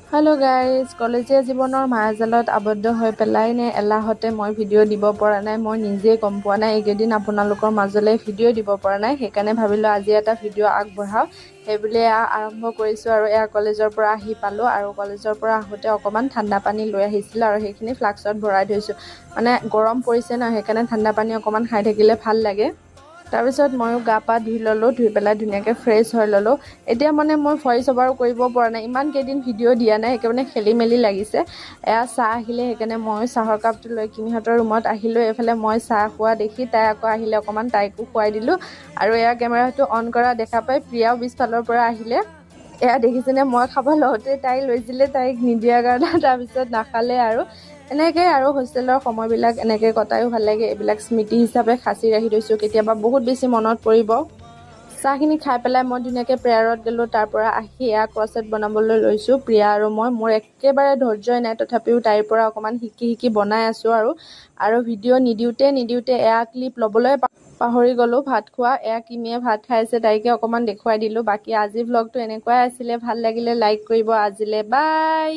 hello guys कलेजीয়া জীৱনৰ মায়াজালত আবদ্ধ হৈ পেলাই নে এলাহতে মই ভিডিঅ' দিব পৰা নাই মই নিজে গম পোৱা নাই এইকেইদিন আপোনালোকৰ মাজলৈ ভিডিঅ' দিব পৰা নাই সেইকাৰণে ভাবিলোঁ আজি এটা ভিডিঅ' আগবঢ়াওঁ সেইবুলি আৰম্ভ কৰিছোঁ আৰু এয়া কলেজৰ পৰা আহি পালোঁ আৰু কলেজৰ পৰা আহোঁতে অকণমান ঠাণ্ডা পানী লৈ আহিছিলোঁ আৰু সেইখিনি ফ্লাক্সত ভৰাই থৈছোঁ মানে গৰম পৰিছে ন সেইকাৰণে ঠাণ্ডা পানী অকণমান খাই থাকিলে ভাল লাগে তাৰপিছত ময়ো গা পা ধুই ল'লোঁ ধুই পেলাই ধুনীয়াকৈ ফ্ৰেছ হৈ ল'লোঁ এতিয়া মানে মই ভইচ অভাৰ কৰিব পৰা নাই ইমান কেইদিন ভিডিঅ' দিয়া নাই সেইকাৰণে খেলি মেলি লাগিছে এয়া চাহ আহিলে সেইকাৰণে মই চাহৰ কাপটো লৈ কিমিহঁতৰ ৰুমত আহিলোঁ এইফালে মই চাহ খোৱা দেখি তাই আকৌ আহিলে অকণমান তাইকো খুৱাই দিলোঁ আৰু এয়া কেমেৰাটো অন কৰা দেখা পাই প্ৰিয়াও পিছফালৰ পৰা আহিলে এয়া দেখিছেনে মই খাব লওঁতে তাই লৈছিলে তাইক নিদিয়াৰ কাৰণে তাৰপিছত নাখালে আৰু এনেকৈ আৰু হোষ্টেলৰ সময়বিলাক এনেকৈ কটায়ো ভাল লাগে এইবিলাক স্মৃতি হিচাপে সাঁচি ৰাখি থৈছোঁ কেতিয়াবা বহুত বেছি মনত পৰিব চাহখিনি খাই পেলাই মই ধুনীয়াকৈ প্ৰেয়াৰত গ'লোঁ তাৰ পৰা আহি এয়া ক্ৰছেট বনাবলৈ লৈছোঁ প্ৰিয়া আৰু মই মোৰ একেবাৰে ধৈৰ্যই নাই তথাপিও তাইৰ পৰা অকণমান শিকি বনাই আছোঁ আৰু ভিডিঅ' নিদিওঁতে এয়া ক্লিপ ল'বলৈ পাহৰি গ'লোঁ ভাত খোৱা এয়া কিমিয়ে ভাত খাইছে তাইকে অকণমান দেখুৱাই দিলোঁ বাকী আজিৰ ভ্লগটো এনেকুৱাই আছিলে ভাল লাগিলে লাইক কৰিব আজিলৈ বাই